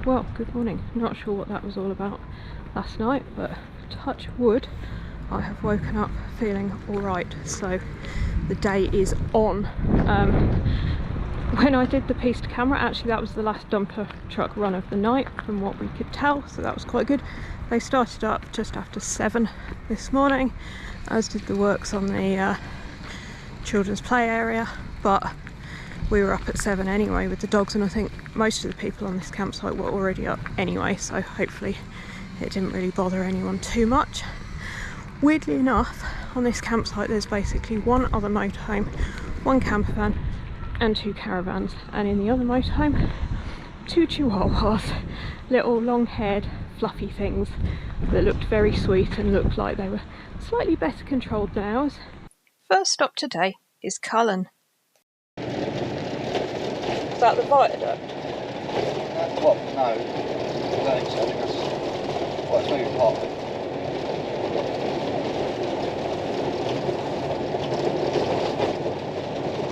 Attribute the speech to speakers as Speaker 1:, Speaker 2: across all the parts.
Speaker 1: Well, good morning. Not sure what that was all about last night, but touch wood, I have woken up feeling alright, so the day is on. When I did the piece to camera, actually that was the last dumper truck run of the night from what we could tell, so that was quite good. They started up just after 7 this morning, as did the works on the children's play area, but we were up at 7 anyway with the dogs, and I think most of the people on this campsite were already up anyway, so hopefully it didn't really bother anyone too much. Weirdly enough, on this campsite there's basically one other motorhome, one camper van and 2 caravans, and in the other motorhome 2 chihuahuas, little long-haired fluffy things that looked very sweet and looked like they were slightly better controlled than ours. First stop today is Cullen. Is that the viaduct?
Speaker 2: Well, no, I don't think so. I think that's quite a smooth part.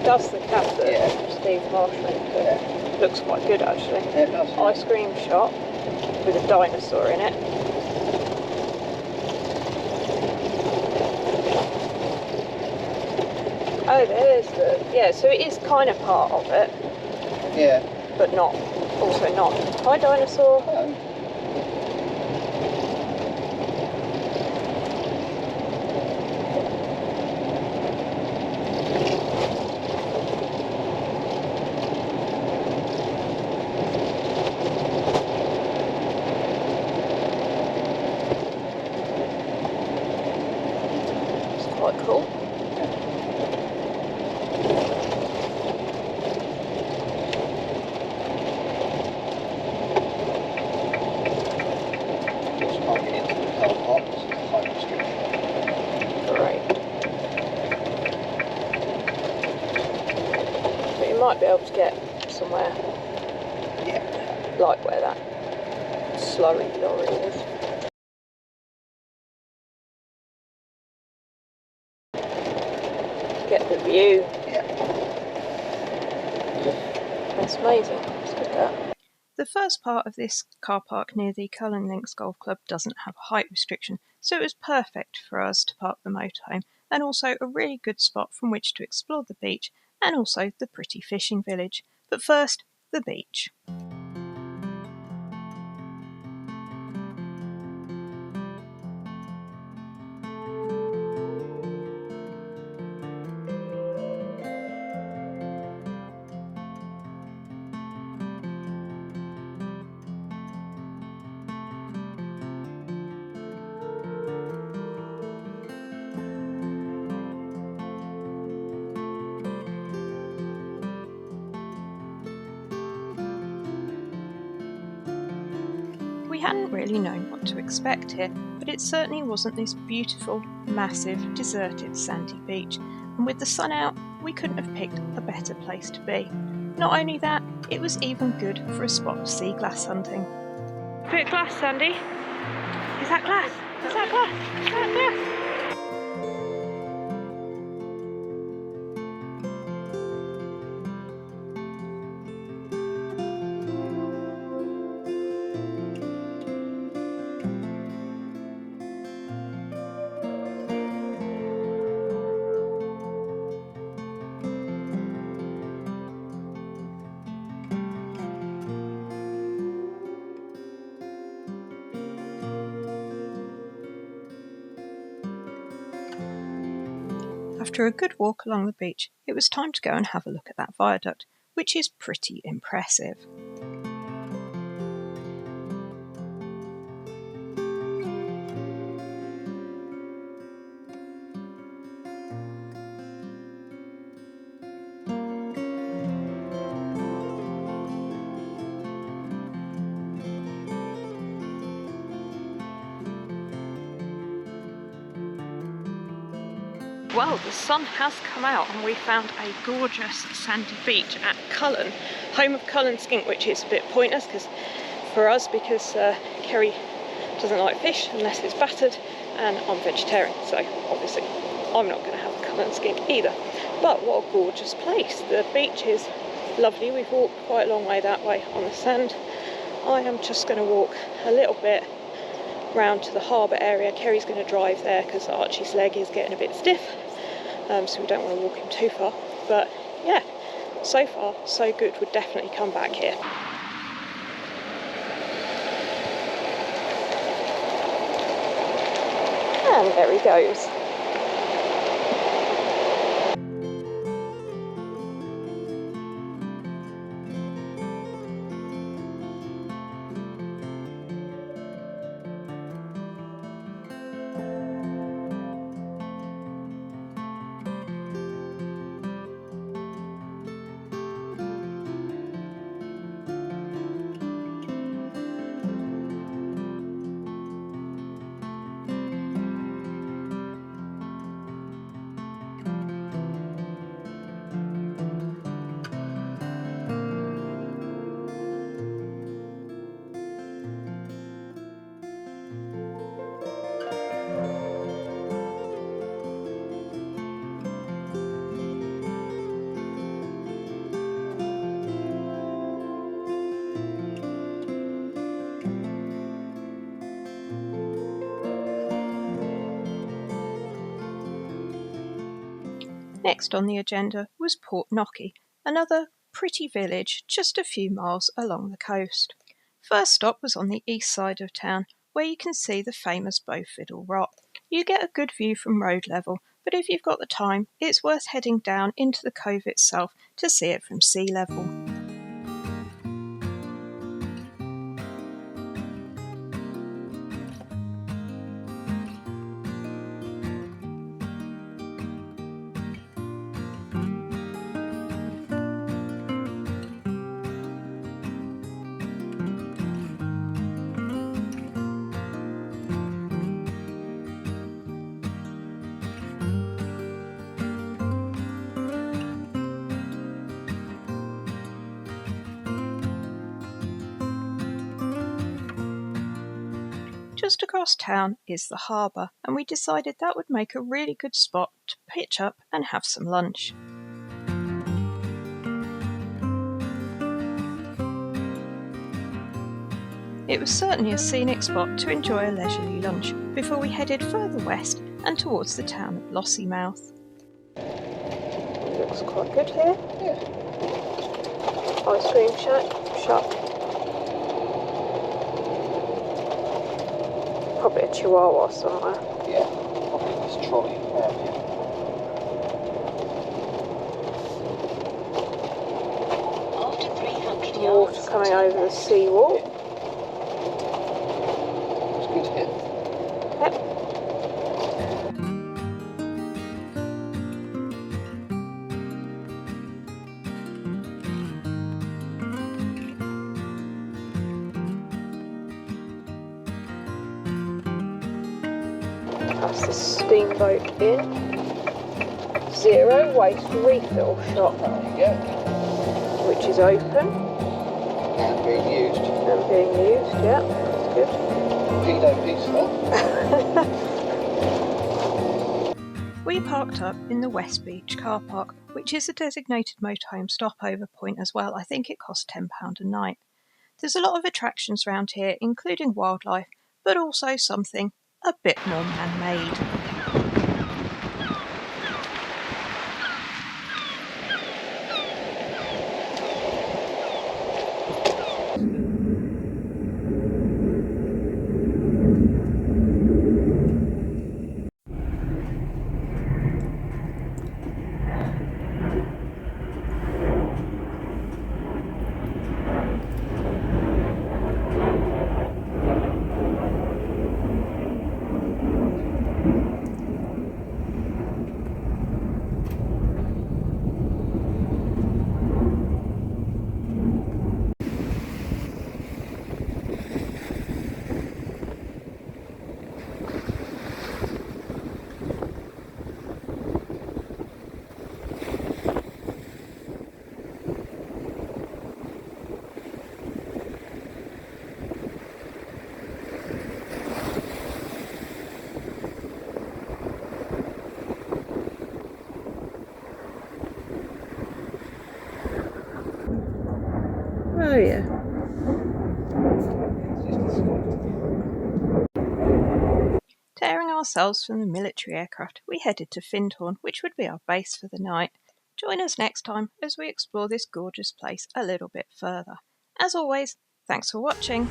Speaker 1: That's the cafe that Steve Marsh went to.
Speaker 2: Yeah.
Speaker 1: Looks quite good actually.
Speaker 2: Yeah, it does.
Speaker 1: Ice cream shop with a dinosaur in it. Oh, there's the... yeah, so it is kind of part of it.
Speaker 2: Yeah.
Speaker 1: But not. Also not. Hi, dinosaur.
Speaker 2: Hello.
Speaker 1: It's quite cool. Might be able to get somewhere, like where that slurry lorry is. Get the view.
Speaker 2: Yeah.
Speaker 1: That's amazing. Let's look at that. The first part of this car park near the Cullen Links Golf Club doesn't have a height restriction, so it was perfect for us to park the motorhome, and also a really good spot from which to explore the beach and also the pretty fishing village. But first, the beach. We hadn't really known what to expect here, but it certainly wasn't this beautiful, massive, deserted sandy beach, and with the sun out, we couldn't have picked a better place to be. Not only that, it was even good for a spot of sea glass hunting. Bit of glass, Sandy? Is that glass? Is that glass? Is that glass? After a good walk along the beach, it was time to go and have a look at that viaduct, which is pretty impressive. Well, the sun has come out and we found a gorgeous sandy beach at Cullen, home of Cullen skink, which is a bit pointless for us because Kerry doesn't like fish unless it's battered, and I'm vegetarian, so obviously I'm not going to have a Cullen skink either. But what a gorgeous place. The beach is lovely. We've walked quite a long way that way on the sand, I am just going to walk a little bit round to the harbour area. Kerry's going to drive there because Archie's leg is getting a bit stiff, so we don't want to walk him too far. But yeah, so far so good. Would definitely come back here. And there he goes. Next on the agenda was Portknockie, another pretty village just a few miles along the coast. First stop was on the east side of town, where you can see the famous Bow Fiddle Rock. You get a good view from road level, but if you've got the time, it's worth heading down into the cove itself to see it from sea level. Just across town is the harbour, and we decided that would make a really good spot to pitch up and have some lunch. It was certainly a scenic spot to enjoy a leisurely lunch before we headed further west and towards the town of Lossiemouth. It looks quite good here. Yeah. Ice cream shop. Probably a chihuahua somewhere.
Speaker 2: Yeah, probably this trolley around here.
Speaker 3: After 300 yards,
Speaker 1: Water coming over the seawall.
Speaker 2: It's good here.
Speaker 1: Yep. That's the steamboat inn. Zero waste refill shop,
Speaker 2: There you go.
Speaker 1: which is open
Speaker 2: And being used.
Speaker 1: and being used. Yeah, that's good.
Speaker 2: Pedo stuff.
Speaker 1: We parked up in the West Beach car park, which is a designated motorhome stopover point as well. I think it costs £10 a night. There's a lot of attractions around here, including wildlife, but also something a bit more man-made. Tearing ourselves from the military aircraft, we headed to Findhorn, which would be our base for the night. Join us next time as we explore this gorgeous place a little bit further. As always, thanks for watching.